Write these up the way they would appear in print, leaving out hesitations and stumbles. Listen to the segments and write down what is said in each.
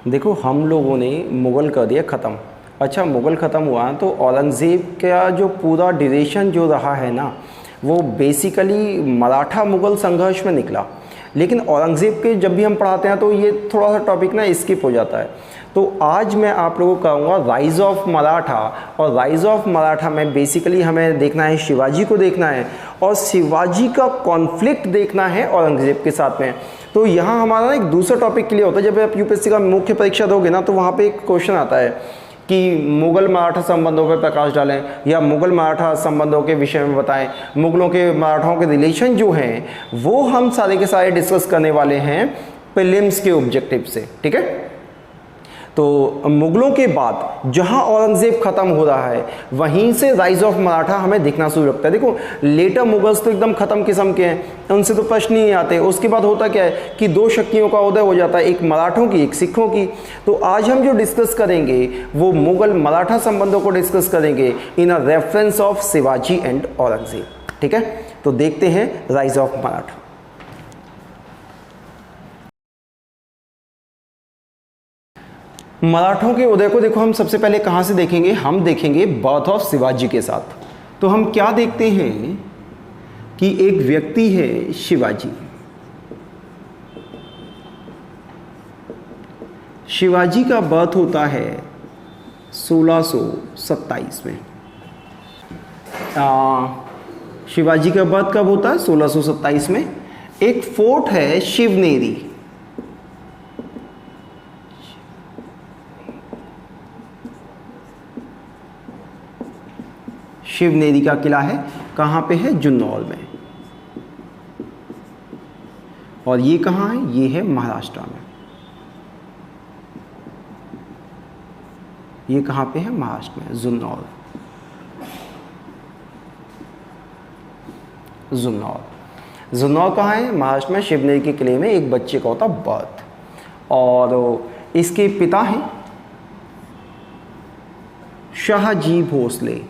देखो हम लोगों ने मुग़ल कर दिया ख़त्म। अच्छा, मुग़ल ख़त्म हुआ तो औरंगज़ेब का जो पूरा ड्यूरेशन जो रहा है ना, वो बेसिकली मराठा मुग़ल संघर्ष में निकला। लेकिन औरंगज़ेब के जब भी हम पढ़ाते हैं तो ये थोड़ा सा टॉपिक ना स्किप हो जाता है। तो आज मैं आप लोगों को कहूँगा राइज़ ऑफ मराठा, और राइज़ ऑफ मराठा में बेसिकली हमें देखना है शिवाजी को देखना है, और शिवाजी का कॉन्फ्लिक्ट देखना है औरंगज़ेब के साथ में। तो यहाँ हमारा एक दूसरा टॉपिक क्लियर होता है। जब आप यूपीएससी का मुख्य परीक्षा दोगे ना, तो वहाँ पे एक क्वेश्चन आता है कि मुग़ल मराठा संबंधों पर प्रकाश डालें या मुग़ल मराठा संबंधों के विषय में बताएं। मुग़लों के मराठाओं के रिलेशन जो हैं वो हम सारे के सारे डिस्कस करने वाले हैं प्रीलिम्स के ऑब्जेक्टिव से, ठीक है। तो मुग़लों के बाद जहां औरंगज़ेब ख़त्म हो रहा है, वहीं से राइज़ ऑफ मराठा हमें दिखना शुरू लगता है। देखो लेटर मुगल्स तो एकदम ख़त्म किस्म के हैं, उनसे तो प्रश्न ही नहीं आते। उसके बाद होता क्या है कि दो शक्तियों का उदय हो जाता है, एक मराठों की, एक सिखों की। तो आज हम जो डिस्कस करेंगे वो मुग़ल मराठा संबंधों को डिस्कस करेंगे in a reference of Shivaji and Aurangzeb, ठीक है। तो देखते हैं राइज़ ऑफ मराठा। मराठों के उदय को देखो हम सबसे पहले कहाँ से देखेंगे, हम देखेंगे बर्थ ऑफ शिवाजी के साथ। तो हम क्या देखते हैं कि एक व्यक्ति है शिवाजी। शिवाजी का बर्थ होता है 1627 में। शिवाजी का बर्थ कब होता है? 1627 में। एक फोर्ट है शिवनेरी, शिवनेरी का किला है, कहाँ पे है? जुन्नौर में। और ये कहाँ है? ये है महाराष्ट्र में। ये कहाँ पे है? महाराष्ट्र में, जुन्नौर। जुन्नौर कहाँ है? महाराष्ट्र में। शिवनेरी के किले में एक बच्चे का होता बर्थ, और इसके पिता हैं शाहजी भोसले।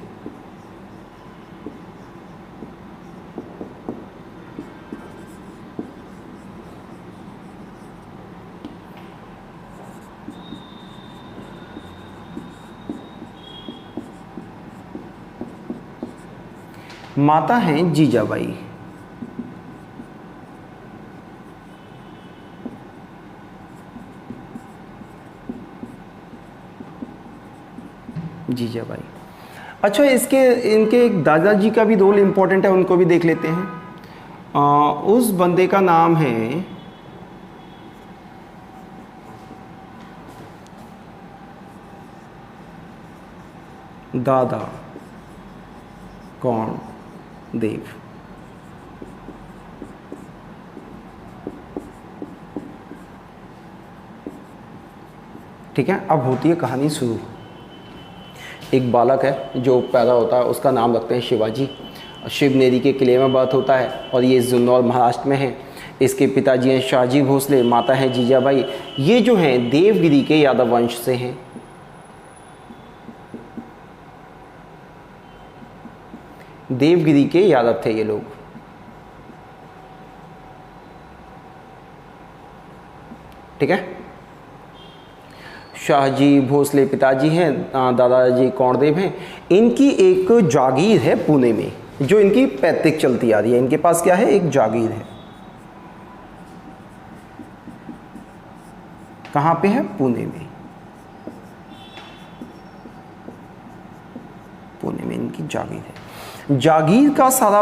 माता हैं जीजाबाई। जीजाबाई। अच्छा, इनके एक दादाजी का भी रोल इम्पोर्टेंट है, उनको भी देख लेते हैं। उस बंदे का नाम है दादा कौंड देव। ठीक है, अब होती है कहानी शुरू। एक बालक है जो पैदा होता है, उसका नाम रखते हैं शिवाजी। शिवनेरी के किले में बर्थ होता है, और ये जुन्नौर महाराष्ट्र में है। इसके पिताजी हैं शाहजी भोसले, माता हैं जीजाबाई। ये जो हैं देवगिरी के यादव वंश से हैं। देवगिरी के यादव थे ये लोग, ठीक है। शाहजी भोसले पिताजी हैं, दादाजी कौंडदेव हैं। इनकी एक जागीर है पुणे में, जो इनकी पैतृक चलती आ रही है। इनके पास क्या है? एक जागीर है। कहाँ पे है? पुणे में। पुणे में इनकी जागीर है। जागीर का सारा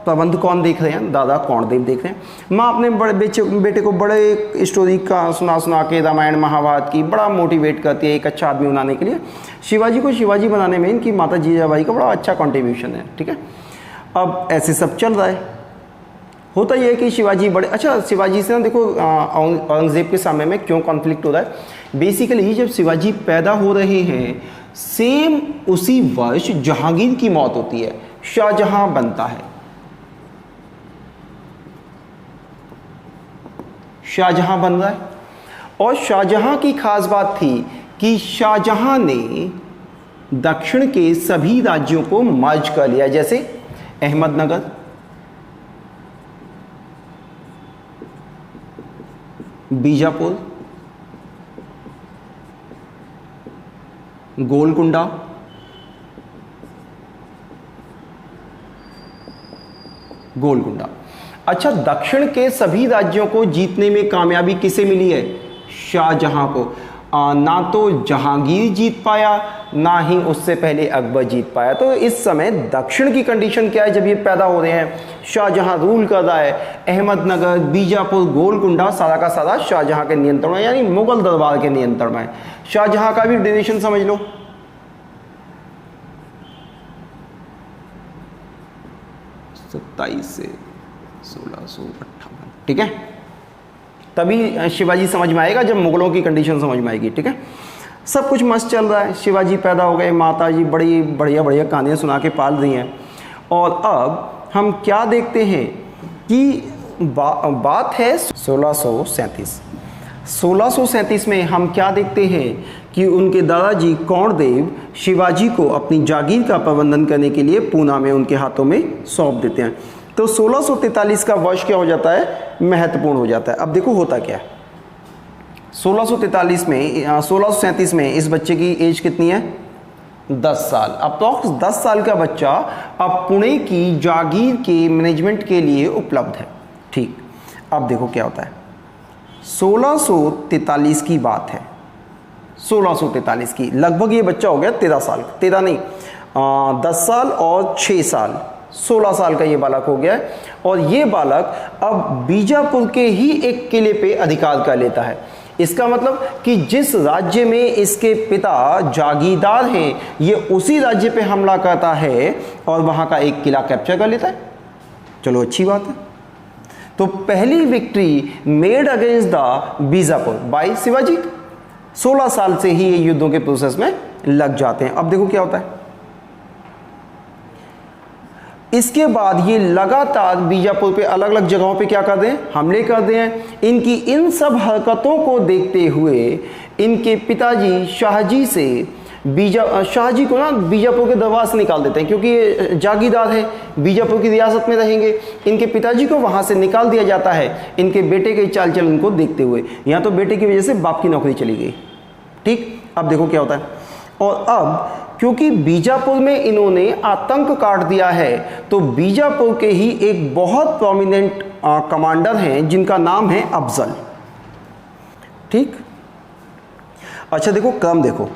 प्रबंध कौन देख रहे हैं? दादा कौंडदेव देख रहे हैं। माँ अपने बड़े बेटे को बड़े स्टोरी का सुना के रामायण महाभारत की बड़ा मोटिवेट करती है एक अच्छा आदमी बनाने के लिए। शिवाजी को शिवाजी बनाने में इनकी माता जीजाबाई का बड़ा अच्छा कंट्रीब्यूशन है, ठीक है। अब ऐसे सब चल रहा है। होता यह है कि शिवाजी बड़े अच्छा, शिवाजी से ना देखो औरंगज़ेब के सामने में क्यों कॉन्फ्लिक्ट हो रहा है। बेसिकली जब शिवाजी पैदा हो रहे हैं, सेम उसी वर्ष जहांगीर की मौत होती है, शाहजहां बनता है। शाहजहां बन रहा है, और शाहजहां की खास बात थी कि शाहजहां ने दक्षिण के सभी राज्यों को मर्ज कर लिया, जैसे अहमदनगर, बीजापुर, गोलकुंडा, गोलकुंडा। अच्छा, दक्षिण के सभी राज्यों को जीतने में कामयाबी किसे मिली है? शाहजहां को। ना तो जहांगीर जीत पाया, ना ही उससे पहले अकबर जीत पाया। तो इस समय दक्षिण की कंडीशन क्या है जब ये पैदा हो रहे हैं? शाहजहां रूल कर रहा है, अहमदनगर, बीजापुर, गोलकुंडा सारा का सारा शाहजहां के नियंत्रण में, यानी मुगल दरबार के नियंत्रण में। शाहजहां का भी ड्यूरेशन समझ लो, 27 से 1658, ठीक है। तभी शिवाजी समझ में आएगा जब मुगलों की कंडीशन समझ में आएगी, ठीक है। सब कुछ मस्त चल रहा है, शिवाजी पैदा हो गए, माता जी बड़ी बढ़िया बढ़िया कहानियाँ सुना के पाल रही हैं। और अब हम क्या देखते हैं कि बात है 1637 में हम क्या देखते हैं कि उनके दादाजी कौंडदेव शिवाजी को अपनी जागीर का प्रबंधन करने के लिए पूना में उनके हाथों में सौंप देते हैं। तो 1643 का वर्ष क्या हो जाता है? महत्वपूर्ण हो जाता है। अब देखो होता क्या है, 1637 में इस बच्चे की एज कितनी है? 10 साल। अप्रॉक्स 10 साल का बच्चा अब पुणे की जागीर के मैनेजमेंट के लिए उपलब्ध है, ठीक। अब देखो क्या होता है, 1643 की बात है, 1643 की, लगभग ये बच्चा हो गया 13 साल, 13 नहीं 10 साल और 6 साल, 16 साल का ये बालक हो गया है। और ये बालक अब बीजापुर के ही एक किले पे अधिकार कर लेता है। इसका मतलब कि जिस राज्य में इसके पिता जागीरदार हैं, ये उसी राज्य पे हमला करता है और वहां का एक किला कैप्चर कर लेता है। चलो अच्छी बात है। तो पहली victory made against the Bijapur by Shivaji. 16 साल से ही ये युद्धों के प्रोसेस में लग जाते हैं। अब देखो क्या होता है, इसके बाद ये लगातार बीजापुर पे अलग अलग जगहों पे क्या कर रहे हैं? हमले कर रहे हैं। इनकी इन सब हरकतों को देखते हुए इनके पिताजी शाहजी को ना बीजापुर के दरबार से निकाल देते हैं, क्योंकि ये जागीरदार है, बीजापुर की रियासत में रहेंगे। इनके पिताजी को वहां से निकाल दिया जाता है इनके बेटे के चाल चलन को देखते हुए। यहाँ तो बेटे की वजह से बाप की नौकरी चली गई, ठीक। अब देखो क्या होता है, और अब क्योंकि बीजापुर में इन्होंने आतंक काट दिया है, तो बीजापुर के ही एक बहुत प्रोमिनेंट कमांडर हैं जिनका नाम है अफजल, ठीक। अच्छा देखो क्रम देखो,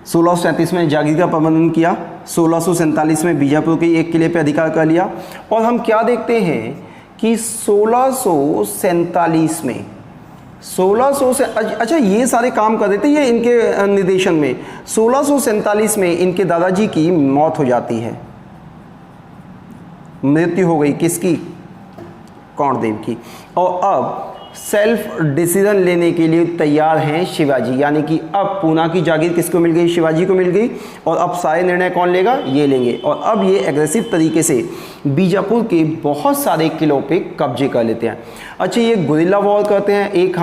1637 में जागीर का प्रबंधन किया, 1647 में बीजापुर के एक किले पर अधिकार कर लिया। और हम क्या देखते हैं कि 1647 में 1600 से अच्छा ये सारे काम कर देते ये इनके निर्देशन में। 1647 में इनके दादाजी की मौत हो जाती है, मृत्यु हो गई किसकी? कौंडदेव की। और अब सेल्फ डिसीजन लेने के लिए तैयार हैं शिवाजी, यानी कि अब पूना की जागीर किसको मिल गई? शिवाजी को मिल गई। और अब सारे निर्णय कौन लेगा? ये लेंगे। और अब ये एग्रेसिव तरीके से बीजापुर के बहुत सारे किलों पे कब्जे कर लेते हैं। अच्छा ये गुरिल्ला वॉर करते हैं, एक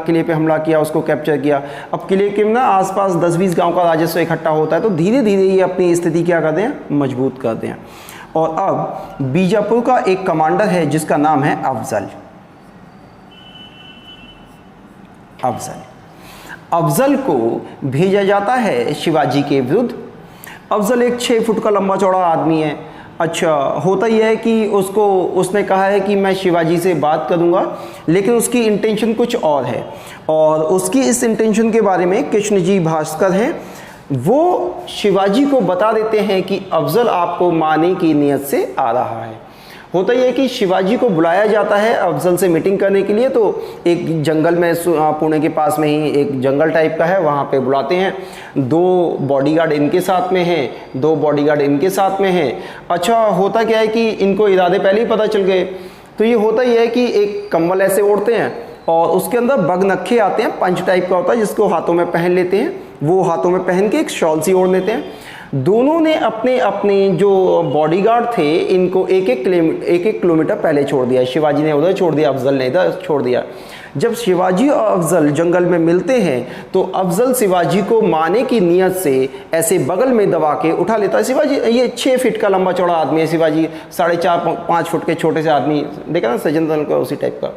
किले पे हमला किया, उसको कैप्चर किया। अब किले के ना आसपास 10-20 गांव का राजस्व इकट्ठा होता है, तो धीरे धीरे ये अपनी स्थिति क्या करते हैं? मजबूत करते हैं। और अब बीजापुर का एक कमांडर है जिसका नाम है अफजल। अफजल को भेजा जाता है शिवाजी के विरुद्ध। अफजल एक 6 फुट का लंबा चौड़ा आदमी है। अच्छा होता यह है कि उसने कहा है कि मैं शिवाजी से बात करूंगा, लेकिन उसकी इंटेंशन कुछ और है। और उसकी इस इंटेंशन के बारे में कृष्णजी भास्कर हैं, वो शिवाजी को बता देते हैं कि अफजल आपको मारने की नीयत से आ रहा है। होता यह है कि शिवाजी को बुलाया जाता है अफजल से मीटिंग करने के लिए। तो एक जंगल में, पुणे के पास में ही एक जंगल टाइप का है, वहाँ पे बुलाते हैं। 2 बॉडीगार्ड इनके साथ में हैं, 2 बॉडीगार्ड इनके साथ में हैं। अच्छा होता क्या है कि इनको इरादे पहले ही पता चल गए। तो ये होता यह है कि एक कंबल ऐसे ओढ़ते हैं और उसके अंदर बगनखे आते हैं, पंच टाइप का होता है, जिसको हाथों में पहन लेते हैं। वो हाथों में पहन के एक शॉल सी ओढ़ लेते हैं। दोनों ने अपने अपने जो बॉडीगार्ड थे इनको एक एक किलोमीटर पहले छोड़ दिया। शिवाजी ने उधर छोड़ दिया, अफजल ने इधर छोड़ दिया। जब शिवाजी और अफजल जंगल में मिलते हैं तो अफजल शिवाजी को मारने की नीयत से ऐसे बगल में दबा के उठा लेता है। शिवाजी, ये 6 फीट का लंबा चौड़ा आदमी है, शिवाजी 4.5-5 फुट के छोटे से आदमी, देखा ना सज्जन दल का उसी टाइप का,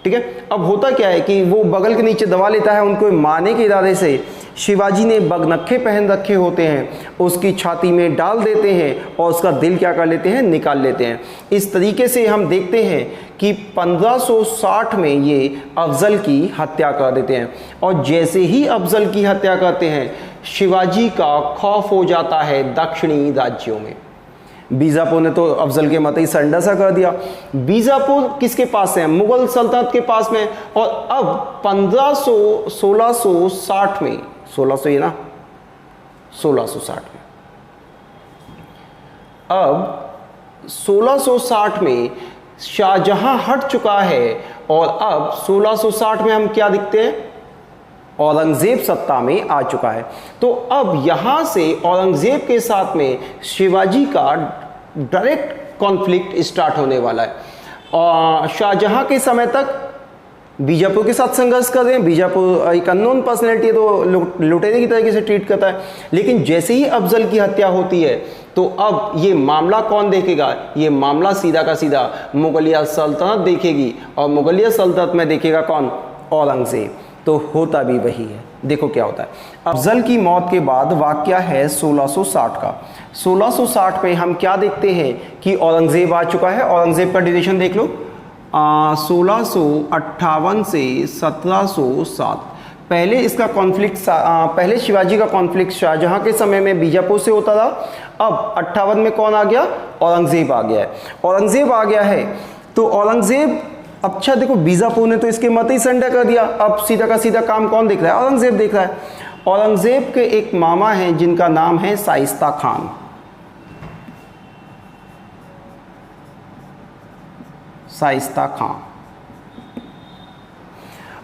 ठीक है। अब होता क्या है कि वो बगल के नीचे दबा लेता है उनको मारने के इरादे से। शिवाजी ने बगनखे पहन रखे होते हैं, उसकी छाती में डाल देते हैं और उसका दिल क्या कर लेते हैं, निकाल लेते हैं। इस तरीके से हम देखते हैं कि 1560 में ये अफजल की हत्या कर देते हैं। और जैसे ही अफजल की हत्या करते हैं, शिवाजी का खौफ हो जाता है दक्षिणी राज्यों में। बीजापुर ने तो अफजल के मत ही सरेंडर सा कर दिया। बीजापुर किसके पास है, मुगल सल्तनत के पास में। और अब 1660 में, 1600 ये ना, 1660 में, अब 1660 में शाहजहां हट चुका है और अब 1660 में हम क्या दिखते हैं, औरंगजेब सत्ता में आ चुका है। तो अब यहां से औरंगजेब के साथ में शिवाजी का डायरेक्ट कॉन्फ्लिक्ट स्टार्ट होने वाला है। और शाहजहां के समय तक बीजापुर के साथ संघर्ष कर रहे हैं। बीजापुर एक अननोन पर्सनैलिटी है, तो लुटेरे की तरीके से ट्रीट करता है। लेकिन जैसे ही अफजल की हत्या होती है तो अब ये मामला कौन देखेगा, ये मामला सीधा का सीधा मुगलिया सल्तनत देखेगी। और मुगलिया सल्तनत में देखेगा कौन, औरंगजेब। तो होता भी वही है। देखो क्या होता है। अफजल की मौत के बाद वाकया है 1660 का। 1660 में हम क्या देखते हैं कि औरंगजेब आ चुका है। औरंगजेब का ड्यूरेशन देख लो, 1658 से 1707। पहले इसका कॉन्फ्लिक्ट, पहले शिवाजी का कॉन्फ्लिक्ट शाहजहां के समय में बीजापुर से होता था। अब 58 में कौन आ गया, औरंगजेब आ गया है। औरंगजेब आ गया है तो औरंगजेब, अच्छा देखो बीजापुर ने तो इसके मत ही सरेंडर कर दिया। अब सीधा का सीधा काम कौन देख रहा है, औरंगजेब देख रहा है। औरंगजेब के एक मामा हैं जिनका नाम है शाइस्ता खान। शाइस्ता खान,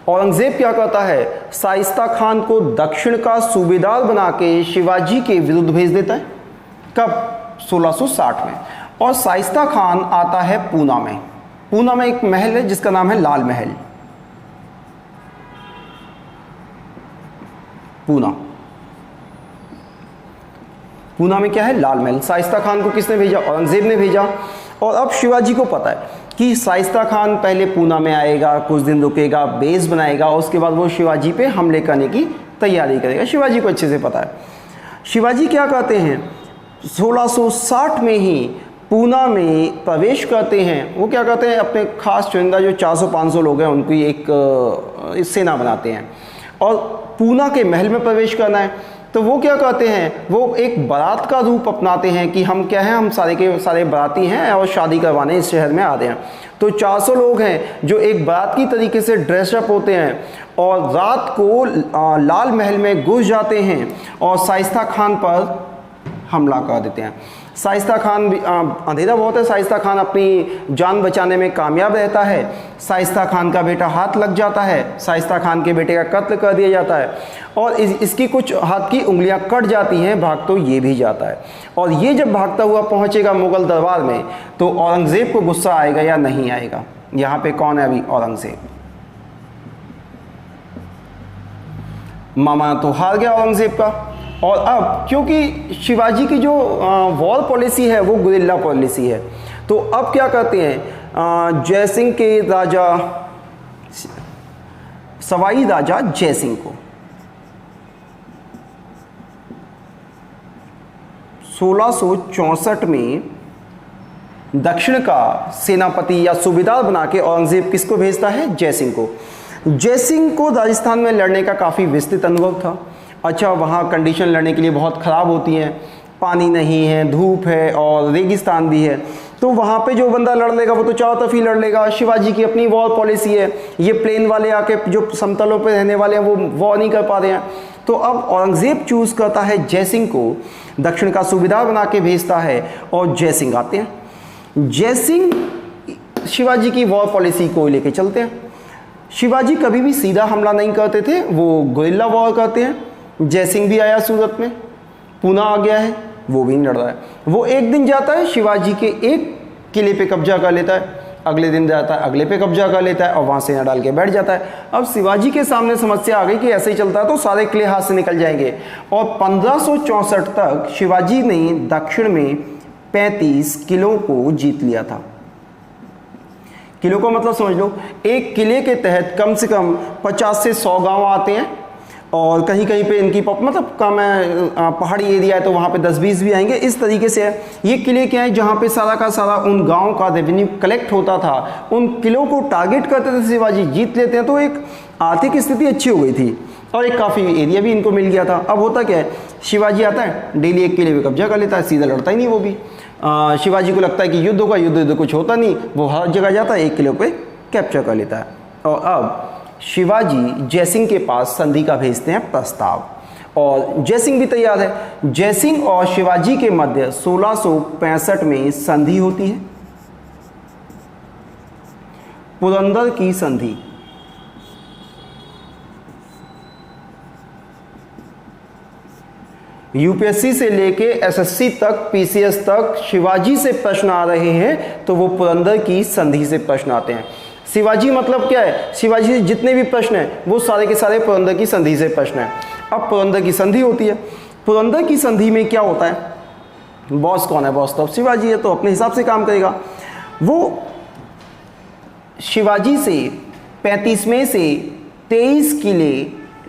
औरंगजेब क्या करता है, शाइस्ता खान को दक्षिण का सूबेदार बना के शिवाजी के विरुद्ध भेज देता है। कब, 1660 में। और शाइस्ता खान आता है पूना में। पूना में एक महल है जिसका नाम है लाल महल। पूना में क्या है, लाल महल। शाइस्ता खान को किसने भेजा, औरंगजेब ने भेजा। और अब शिवाजी को पता है कि शाइस्ता खान पहले पूना में आएगा, कुछ दिन रुकेगा, बेस बनाएगा, उसके बाद वो शिवाजी पे हमले करने की तैयारी करेगा। शिवाजी को अच्छे से पता है। शिवाजी क्या कहते हैं, 1660 में ही पूना में प्रवेश करते हैं। वो क्या करते हैं, अपने खास चुनिंदा जो 400-500 लोग हैं उनकी एक सेना बनाते हैं और पूना के महल में प्रवेश करना है। तो वो क्या कहते हैं, वो एक बारात का रूप अपनाते हैं कि हम क्या हैं, हम सारे के सारे बाराती हैं और शादी करवाने इस शहर में आते हैं। तो 400 लोग हैं जो एक बारात की तरीके से ड्रेसअप होते हैं और रात को लाल महल में घुस जाते हैं और शाइस्ता खान पर हमला कर देते हैं। शाइस्ता खान भी, अंधेरा बहुत है, शाइस्ता खान अपनी जान बचाने में कामयाब रहता है। शाइस्ता खान का बेटा हाथ लग जाता है, शाइस्ता खान के बेटे का कत्ल कर दिया जाता है और इसकी कुछ हाथ की उंगलियां कट जाती हैं, भाग तो ये भी जाता है। और ये जब भागता हुआ पहुंचेगा मुगल दरबार में तो औरंगजेब को गुस्सा आएगा या नहीं आएगा। यहाँ पे कौन है अभी, औरंगजेब। मामा तो हार गया औरंगजेब का। और अब क्योंकि शिवाजी की जो वॉर पॉलिसी है वो गुरिल्ला पॉलिसी है, तो अब क्या करते हैं, जयसिंह के राजा, सवाई राजा जयसिंह को 1664 में दक्षिण का सेनापति या सूबेदार बना के औरंगजेब किसको भेजता है, जयसिंह को। जयसिंह को राजस्थान में लड़ने का काफ़ी विस्तृत अनुभव था। अच्छा, वहाँ कंडीशन लड़ने के लिए बहुत ख़राब होती हैं, पानी नहीं है, धूप है और रेगिस्तान भी है। तो वहाँ पे जो बंदा लड़ लेगा वो तो चारों तरफ ही लड़ लेगा। शिवाजी की अपनी वॉर पॉलिसी है, ये प्लेन वाले आके जो समतलों पे रहने वाले हैं वो वॉर नहीं कर पा रहे हैं। तो अब औरंगजेब चूज़ करता है जयसिंह को, दक्षिण का सूबेदार बना के भेजता है और जयसिंह आते हैं। जयसिंह शिवाजी की वॉर पॉलिसी को लेके चलते हैं। शिवाजी कभी भी सीधा हमला नहीं करते थे, वो गुरिल्ला वॉर करते हैं। जयसिंह भी आया सूरत में, पूना आ गया है, वो भी नहीं लड़ रहा है। वो एक दिन जाता है शिवाजी के एक किले पे कब्जा कर लेता है, अगले दिन जाता है अगले पे कब्जा कर लेता है और वहाँ सेना डाल के बैठ जाता है। अब शिवाजी के सामने समस्या आ गई कि ऐसे ही चलता है तो सारे किले हाथ से निकल जाएंगे। और 1564 तक शिवाजी ने दक्षिण में 35 किलों को जीत लिया था। किलों का मतलब समझ लो, एक किले के तहत कम से कम 50 से 100 गांव आते हैं और कहीं कहीं पे इनकी मतलब कम है, पहाड़ी एरिया है तो वहाँ पे 10-20 भी आएंगे, इस तरीके से है। ये किले क्या है जहाँ पे सारा का सारा उन गांव का रेवेन्यू कलेक्ट होता था, उन किलों को टारगेट करते थे शिवाजी, जीत लेते हैं तो एक आर्थिक स्थिति अच्छी हो गई थी और एक काफ़ी एरिया भी इनको मिल गया था। अब होता क्या है, शिवाजी आता है डेली एक किले पे कब्जा कर लेता है, सीधा लड़ता ही नहीं वो भी। शिवाजी को लगता है कि युद्ध होगा, युद्ध कुछ होता नहीं, वो हर जगह जाता है, एक किले पे कैप्चर कर लेता है। और अब शिवाजी जयसिंह के पास संधि का भेजते हैं प्रस्ताव, और जयसिंह भी तैयार है। जयसिंह और शिवाजी के मध्य 1665 में संधि होती है, पुरंदर की संधि। यूपीएससी से लेके एसएससी तक, पीसीएस तक शिवाजी से प्रश्न आ रहे हैं तो वो पुरंदर की संधि से प्रश्न आते हैं। शिवाजी मतलब क्या है, शिवाजी से जितने भी प्रश्न हैं वो सारे के सारे पुरंदर की संधि से प्रश्न हैं। अब पुरंदर की संधि होती है, पुरंदर की संधि में क्या होता है, बॉस कौन है, बॉस तो शिवाजी है, तो अपने हिसाब से काम करेगा। वो शिवाजी से 35 में से 23 किले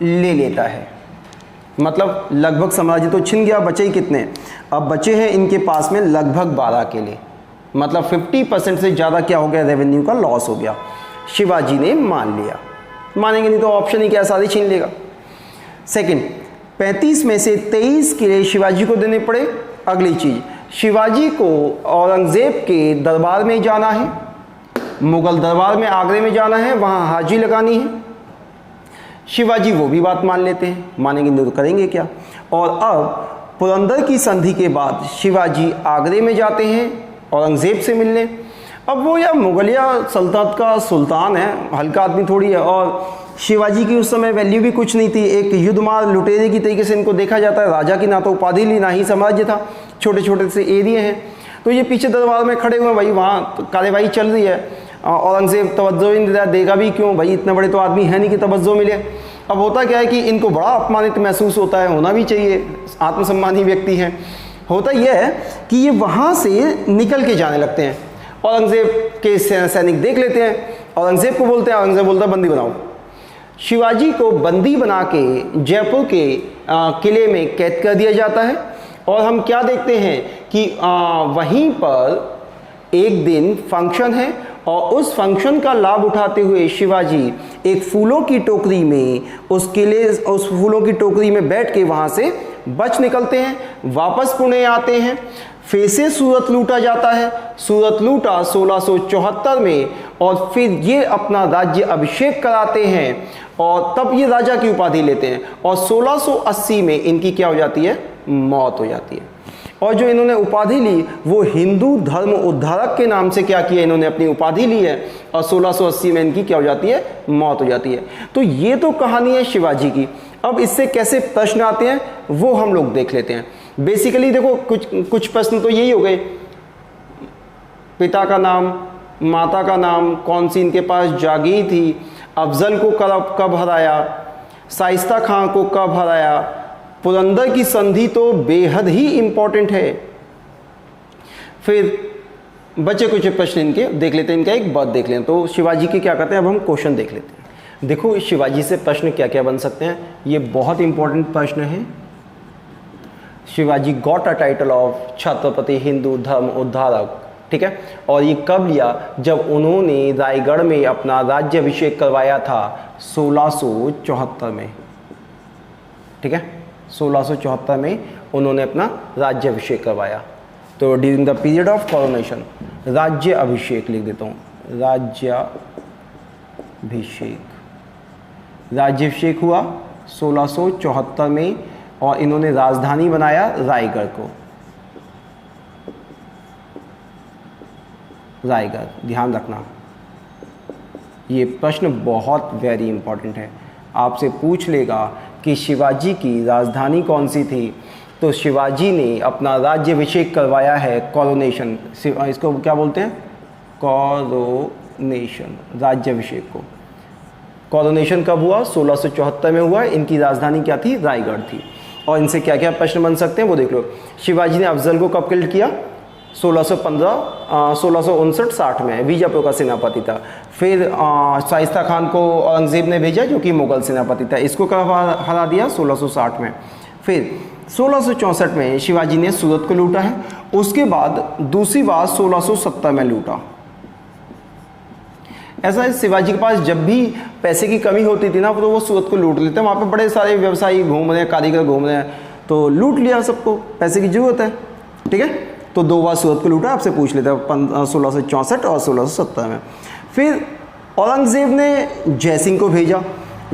ले लेता है, मतलब लगभग साम्राज्य तो छिन गया, बचे ही कितने, अब बचे हैं इनके पास में लगभग 12 किले, मतलब 50% से ज़्यादा क्या हो गया, रेवेन्यू का लॉस हो गया। शिवाजी ने मान लिया, मानेंगे नहीं तो ऑप्शन ही क्या, सारी छीन लेगा। सेकंड, 35 में से 23 किले शिवाजी को देने पड़े। अगली चीज़, शिवाजी को औरंगजेब के दरबार में जाना है, मुगल दरबार में आगरे में जाना है, वहाँ हाजिरी लगानी है। शिवाजी वो भी बात मान लेते हैं, मानेंगे नहीं तो करेंगे क्या। और अब पुरंदर की संधि के बाद शिवाजी आगरे में जाते हैं औरंगजेब से मिलने। अब वो या मुगलिया सल्तनत का सुल्तान है, हल्का आदमी थोड़ी है, और शिवाजी की उस समय वैल्यू भी कुछ नहीं थी, एक युद्धमार लुटेरे की तरीके से इनको देखा जाता है। राजा की ना तो उपाधि ली, ना ही साम्राज्य था, छोटे छोटे से एरिया हैं। तो ये पीछे दरबार में खड़े हुए, भाई वहाँ तो कार्यवाही चल रही है, औरंगजेब तवज्जो नहीं देता, देगा भी क्यों भाई, इतने बड़े तो आदमी है नहीं कि तवज्जो मिले। अब होता क्या है कि इनको बड़ा अपमानित महसूस होता है, होना भी चाहिए, आत्मसम्मानी व्यक्ति हैं। होता यह है कि ये वहाँ से निकल के जाने लगते हैं, औरंगजेब के सैनिक देख लेते हैं, औरंगजेब को बोलते हैं, औरंगजेब बोलता है बंदी बनाओ। शिवाजी को बंदी बना के जयपुर के किले में कैद कर दिया जाता है। और हम क्या देखते हैं कि वहीं पर एक दिन फंक्शन है, और उस फंक्शन का लाभ उठाते हुए शिवाजी एक फूलों की टोकरी में उस फूलों की टोकरी में बैठ के वहाँ से बच निकलते हैं, वापस पुणे आते हैं। फिर से सूरत लूटा जाता है, सूरत लूटा 1674 में, और फिर ये अपना राज्य अभिषेक कराते हैं, और तब ये राजा की उपाधि लेते हैं। और 1680 में इनकी क्या हो जाती है, मौत हो जाती है। और जो इन्होंने उपाधि ली वो हिंदू धर्म उद्धारक के नाम से क्या किया, इन्होंने अपनी उपाधि ली है, और 1680 में इनकी क्या हो जाती है, मौत हो जाती है। तो ये तो कहानी है शिवाजी की। अब इससे कैसे प्रश्न आते हैं वो हम लोग देख लेते हैं। बेसिकली देखो, कुछ प्रश्न तो यही हो गए, पिता का नाम, माता का नाम, कौन सी इनके पास जागीर थी, अफजल को कब हराया, शाइस्ता खां को कब हराया, पुरंदर की संधि तो बेहद ही इंपॉर्टेंट है। फिर बचे कुछ प्रश्न इनके देख लेते हैं, इनका एक बात देख लें। तो शिवाजी के क्या कहते हैं, अब हम क्वेश्चन देख लेते हैं। देखो शिवाजी से प्रश्न क्या क्या बन सकते हैं, ये बहुत इंपॉर्टेंट प्रश्न है। Shivaji got a title of Chhatrapati Hindu धर्म उद्धारक, ठीक है। और ये कब लिया, जब उन्होंने रायगढ़ में अपना राज्य अभिषेक करवाया था 1674 में, ठीक है। 1674 में उन्होंने अपना राज्य अभिषेक करवाया। तो during the period of coronation, राज्य अभिषेक लिख देता हूँ, राज्याभिषेक हुआ 1674 में, और इन्होंने राजधानी बनाया रायगढ़ को, रायगढ़। ध्यान रखना, ये प्रश्न बहुत वेरी इंपॉर्टेंट है। आपसे पूछ लेगा कि शिवाजी की राजधानी कौन सी थी, तो शिवाजी ने अपना राज्याभिषेक करवाया है, कॉरोनेशन, इसको क्या बोलते हैं, कॉरोनेशन, राज्याभिषेक को। कॉरोनेशन कब हुआ, 1674 में हुआ। इनकी राजधानी क्या थी, रायगढ़ थी। और इनसे क्या क्या प्रश्न बन सकते हैं वो देख लो। शिवाजी ने अफजल को कब किल्ड किया, 1615 1659-60 में बीजापुर का सेनापति था। फिर शाइस्ता खान को औरंगज़ेब ने भेजा जो कि मुग़ल सेनापति था, इसको कब हरा दिया? 1660 में। फिर 1664 में शिवाजी ने सूरत को लूटा है। उसके बाद दूसरी बार 1670 में लूटा। ऐसा है, शिवाजी के पास जब भी पैसे की कमी होती थी ना तो वो सूरत को लूट लेते हैं। वहाँ पे बड़े सारे व्यवसायी घूम रहे हैं, कारीगर घूम रहे हैं, तो लूट लिया सबको, पैसे की ज़रूरत है, ठीक है। तो दो बार सूरत को लूटा, आपसे पूछ लेते हैं 1664 और 1670 में। फिर औरंगज़ेब ने जयसिंह को भेजा।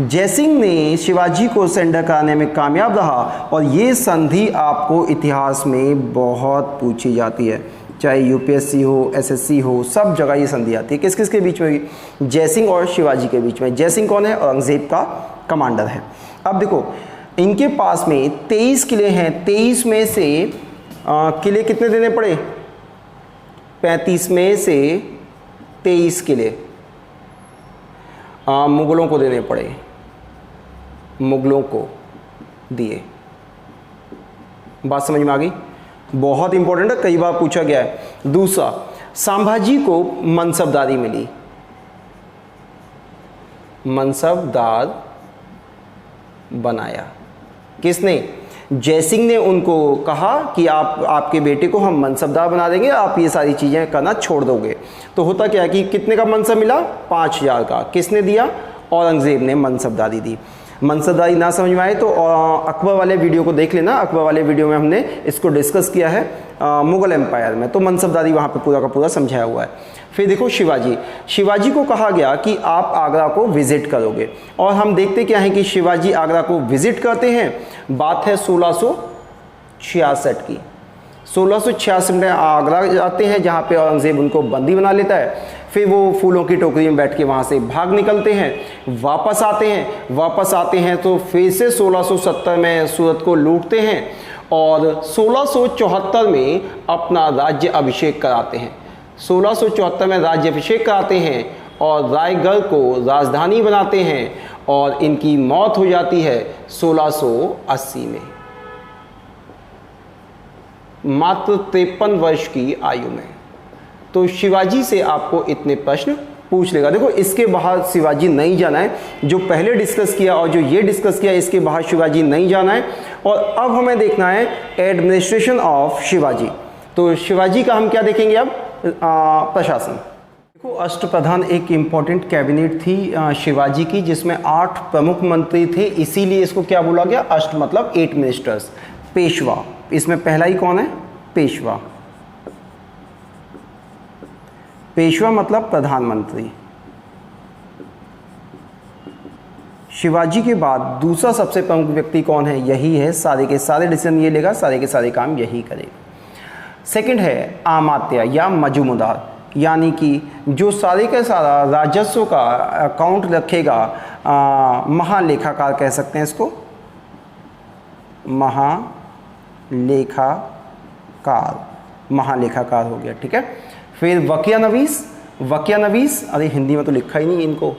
जयसिंह ने शिवाजी को सरेंडर कराने में कामयाब रहा और ये संधि आपको इतिहास में बहुत पूछी जाती है, चाहे यूपीएससी हो, एसएससी हो, सब जगह ये संधि आती है। किस किस के बीच में हुई? जयसिंह और शिवाजी के बीच में। जयसिंह कौन है? औरंगज़ेब का कमांडर है। अब देखो, इनके पास में 23 किले हैं। 23 में से किले कितने देने पड़े? 35 में से 23 किले मुग़लों को देने पड़े, मुग़लों को दिए। बात समझ में आ गई? बहुत इंपॉर्टेंट है, कई बार पूछा गया है। दूसरा, संभाजी को मनसबदारी मिली। मनसबदार बनाया किसने? जयसिंह ने उनको कहा कि आपके बेटे को हम मनसबदार बना देंगे, आप ये सारी चीज़ें करना छोड़ दोगे। तो होता क्या है कि कितने का मनसब मिला? 5000 का। किसने दिया? औरंगज़ेब ने मनसबदारी दी। मनसबदारी ना समझ में आए तो अकबर वाले वीडियो को देख लेना। अकबर वाले वीडियो में हमने इसको डिस्कस किया है मुग़ल एम्पायर में, तो मनसबदारी वहाँ पे पूरा का पूरा समझाया हुआ है। फिर देखो, शिवाजी को कहा गया कि आप आगरा को विज़िट करोगे, और हम देखते क्या है कि शिवाजी आगरा को विज़िट करते हैं। बात है 1666 की। 1666 में आगरा जाते हैं, जहाँ पे औरंगज़ेब उनको बंदी बना लेता है। फिर वो फूलों की टोकरी में बैठ के वहाँ से भाग निकलते हैं, वापस आते हैं तो फिर से 1670 में सूरत को लूटते हैं और 1674 में अपना राज्य अभिषेक कराते हैं। 1674 में राज्य अभिषेक कराते हैं और रायगढ़ को राजधानी बनाते हैं, और इनकी मौत हो जाती है 1680 में, मात्र 53 वर्ष की आयु में। तो शिवाजी से आपको इतने प्रश्न पूछ लेगा। देखो, इसके बाहर शिवाजी नहीं जाना है, जो पहले डिस्कस किया और जो ये डिस्कस किया इसके बाहर शिवाजी नहीं जाना है। और अब हमें देखना है एडमिनिस्ट्रेशन ऑफ शिवाजी। तो शिवाजी का हम क्या देखेंगे अब? प्रशासन। देखो, अष्टप्रधान एक इम्पॉर्टेंट कैबिनेट थी शिवाजी की, जिसमें 8 प्रमुख मंत्री थे, इसीलिए इसको क्या बोला गया? अष्ट मतलब 8 मिनिस्टर्स। पेशवा, इसमें पहला ही कौन है? पेशवा। पेशवा मतलब प्रधानमंत्री। शिवाजी के बाद दूसरा सबसे प्रमुख व्यक्ति कौन है? यही है, सारे के सारे डिसीजन ये लेगा, सारे के सारे काम यही करेगा। सेकंड है आमात्य या मजूमदार, यानी कि जो सारे का सारा राजस्व का अकाउंट रखेगा, महालेखाकार कह सकते हैं इसको, महालेखाकार हो गया, ठीक है। फिर वकिया नवीस, अरे हिंदी में तो लिखा ही नहीं इनको,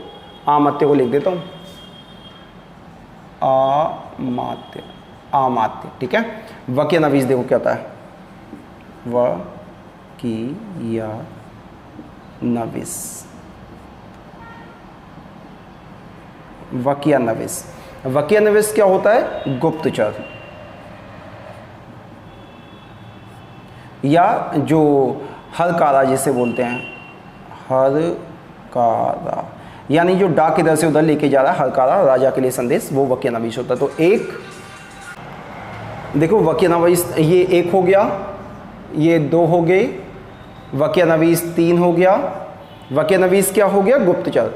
आमात्य को लिख देता हूँ, आमात्य, ठीक है। वकिया नवीस देखो क्या होता है, वकिया नवीस क्या होता है? गुप्तचर, या जो हरकारा जिसे बोलते हैं, हरकारा, यानी जो डाक इधर से उधर लेके जा रहा है, हरकारा, राजा के लिए संदेश, वो वकिया नवीस होता है। तो एक देखो, वकिया नवीस ये 1 हो गया, ये 2 हो गए, वकिया नवीस 3 हो गया। वकिया नवीस क्या हो गया? गुप्तचर।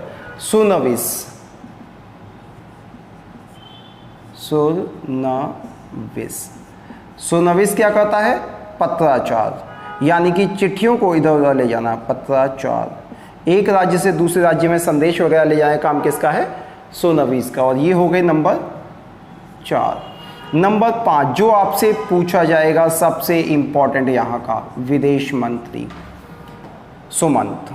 सुनविस क्या करता है? पत्राचार, यानी कि चिट्ठियों को इधर उधर ले जाना, पत्राचार। एक राज्य से दूसरे राज्य में संदेश वगैरह ले जाने का काम किसका है? सुनविस का। और ये हो गए नंबर 4। नंबर 5 जो आपसे पूछा जाएगा, सबसे इंपॉर्टेंट यहाँ का, विदेश मंत्री, सुमंत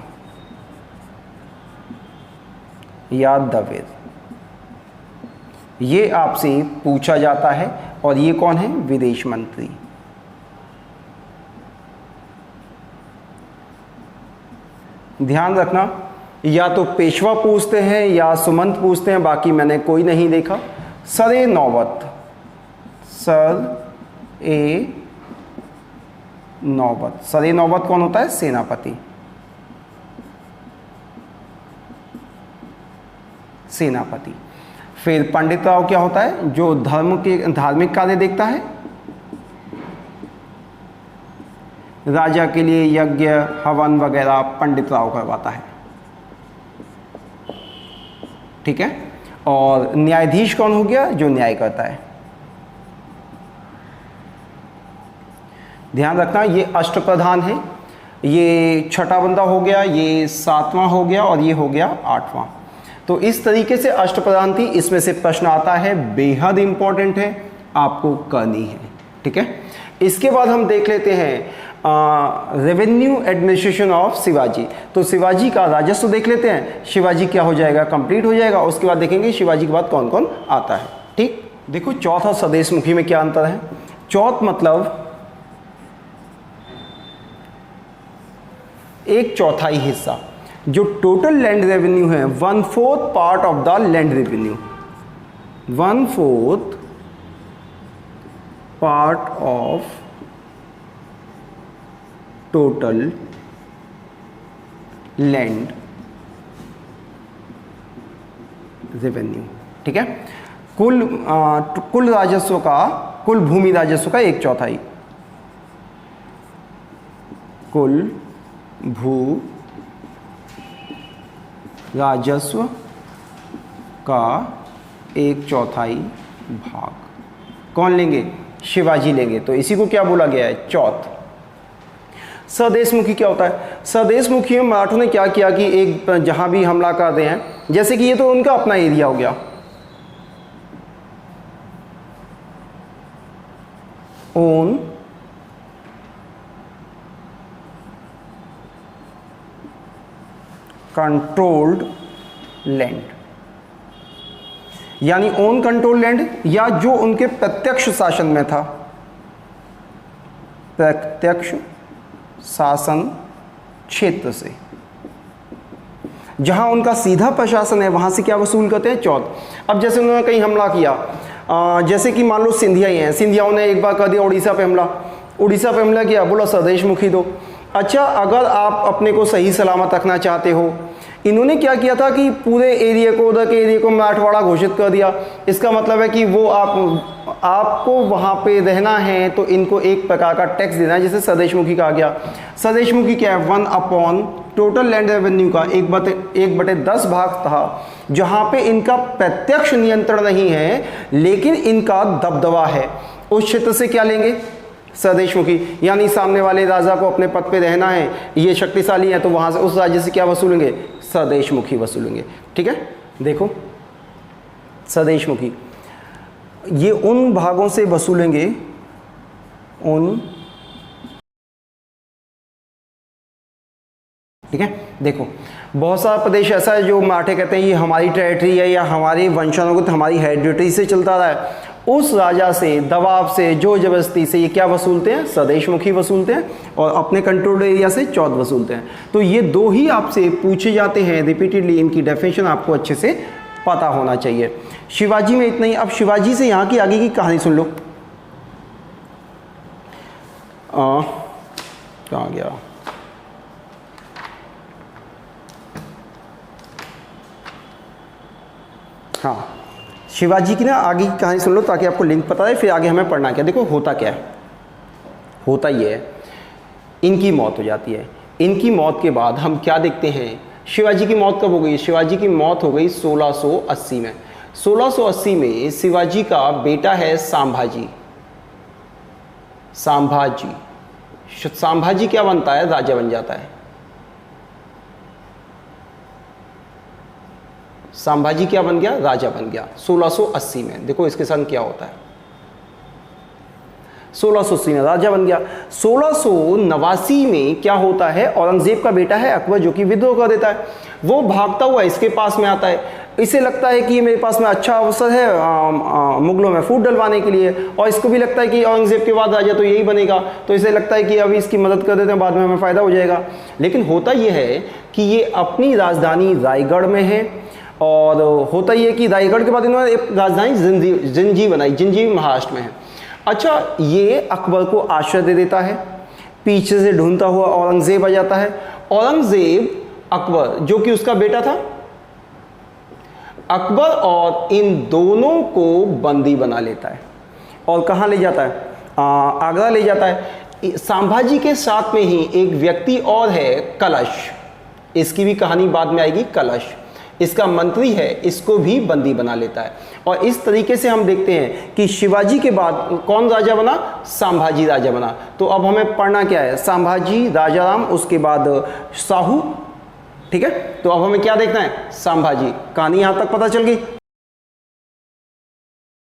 या दवेद, ये आपसे पूछा जाता है। और ये कौन है? विदेश मंत्री। ध्यान रखना, या तो पेशवा पूछते हैं या सुमंत पूछते हैं, बाकी मैंने कोई नहीं देखा। सरे नौबत, सर ए नौबत, सरे नौबत कौन होता है? सेनापति, सेनापति। फिर पंडित राव क्या होता है? जो धार्मिक कार्य देखता है, राजा के लिए यज्ञ हवन वगैरह पंडित राव करवाता है, ठीक है। और न्यायाधीश कौन हो गया? जो न्याय करता है। ध्यान रखना ये अष्टप्रधान है, ये छठा बंदा हो गया, ये सातवां हो गया और ये हो गया आठवां। तो इस तरीके से अष्टप्रधान थी, इसमें से प्रश्न आता है, बेहद इंपॉर्टेंट है, आपको करनी है, ठीक है। इसके बाद हम देख लेते हैं रेवेन्यू एडमिनिस्ट्रेशन ऑफ शिवाजी। तो शिवाजी का राजस्व देख लेते हैं, शिवाजी क्या हो जाएगा? कंप्लीट हो जाएगा। उसके बाद देखेंगे शिवाजी के बाद कौन कौन आता है, ठीक। देखो चौथ और स्वदेशमुखी में क्या अंतर है। चौथ मतलब एक चौथाई हिस्सा, जो टोटल लैंड रेवेन्यू है 1/4 part of the land revenue, 1/4 part of total land revenue, ठीक है। कुल राजस्व का, कुल भूमि राजस्व का एक चौथाई, कुल भू राजस्व का एक चौथाई भाग कौन लेंगे? शिवाजी लेंगे। तो इसी को क्या बोला गया है? चौथ। स्वदेशमुखी क्या होता है? स्वदेशमुखी में मराठों ने क्या किया कि एक जहां भी हमला कर रहे हैं, जैसे कि ये तो उनका अपना एरिया हो गया, ओन कंट्रोल्ड लैंड, यानी ओन कंट्रोल लैंड, या जो उनके प्रत्यक्ष शासन में था, प्रत्यक्ष शासन क्षेत्र से, जहां उनका सीधा प्रशासन है, वहां से क्या वसूल करते हैं? चौथ। अब जैसे उन्होंने कहीं हमला किया, जैसे कि मान लो सिंधिया ही हैं, सिंधियाओं ने एक बार कर दिया उड़ीसा पे हमला, उड़ीसा पे हमला किया, बोला स्वदेशमुखी दो। अच्छा, अगर आप अपने को सही सलामत रखना चाहते हो, इन्होंने क्या किया था कि पूरे एरिया को, उधर के एरिया को मराठवाड़ा घोषित कर दिया। इसका मतलब है कि वो आपको वहाँ पे रहना है तो इनको एक प्रकार का टैक्स देना है, जैसे स्वदेशमुखी का आ गया। स्वदेशमुखी क्या है? 1/, टोटल लैंड रेवेन्यू का 1/10 भाग था, जहाँ पे इनका प्रत्यक्ष नियंत्रण नहीं है लेकिन इनका दबदबा है। उस क्षेत्र से क्या लेंगे? स्वदेशमुखी, यानी सामने वाले राजा को अपने पद पे रहना है, ये शक्तिशाली है, तो वहाँ से उस राज्य से क्या वसूलेंगे? स्वदेशमुखी वसूलेंगे, ठीक है। देखो स्वदेशमुखी ये उन भागों से वसूलेंगे, उन, ठीक है। देखो बहुत सारा प्रदेश ऐसा है जो मराठे कहते हैं ये हमारी टेरिटरी है या हमारे वंशानुगत हमारी हेरिडिटी से चलता रहा है, उस राजा से दबाव से जोर जबरदस्ती से ये क्या वसूलते हैं? स्वदेशमुखी वसूलते हैं, और अपने कंट्रोल्ड एरिया से चौथ वसूलते हैं। तो ये दो ही आपसे पूछे जाते हैं रिपीटेडली, इनकी डेफिनेशन आपको अच्छे से पता होना चाहिए। शिवाजी में इतना ही। अब शिवाजी से यहाँ की आगे की कहानी सुन लो। कहाँ गया? हाँ, शिवाजी की ना आगे की कहानी सुन लो ताकि आपको लिंक पता है, फिर आगे हमें पढ़ना क्या। देखो होता क्या है, होता ये है इनकी मौत हो जाती है। इनकी मौत के बाद हम क्या देखते हैं? शिवाजी की मौत कब हो गई? शिवाजी की मौत हो गई 1680 में। 1680 में शिवाजी का बेटा है संभाजी। संभाजी क्या बनता है? राजा बन जाता है। संभाजी क्या बन गया? राजा बन गया 1680 में। देखो इसके साथ क्या होता है, 1680 में राजा बन गया। 1689 में क्या होता है? औरंगजेब का बेटा है अकबर, जो कि विद्रोह कर देता है। वो भागता हुआ इसके पास में आता है। इसे लगता है कि ये मेरे पास में अच्छा अवसर है मुगलों में फूट डलवाने के लिए, और इसको भी लगता है कि औरंगजेब के बाद राजा तो यही बनेगा, तो इसे लगता है कि अभी इसकी मदद कर देते हैं, बाद में हमें फ़ायदा हो जाएगा। लेकिन होता ये है कि ये अपनी राजधानी रायगढ़ में है, और होता ये है कि रायगढ़ के बाद इन्होंने एक राजधानी जिंजी बनाई, जिंजी महाराष्ट्र में है। अच्छा, ये अकबर को आश्रय दे देता है, पीछे से ढूंढता हुआ औरंगजेब आ जाता है। औरंगजेब अकबर जो कि उसका बेटा था, अकबर और इन दोनों को बंदी बना लेता है और कहाँ ले जाता है, आगरा ले जाता है। संभाजी के साथ में ही एक व्यक्ति और है, कलश, इसकी भी कहानी बाद में आएगी। कलश इसका मंत्री है, इसको भी बंदी बना लेता है। और इस तरीके से हम देखते हैं कि शिवाजी के बाद कौन राजा बना, संभाजी राजा बना। तो अब हमें पढ़ना क्या है, संभाजी, राजाराम, उसके बाद शाहू, ठीक है। तो अब हमें क्या देखना है, संभाजी। कहानी यहां तक पता चल गई।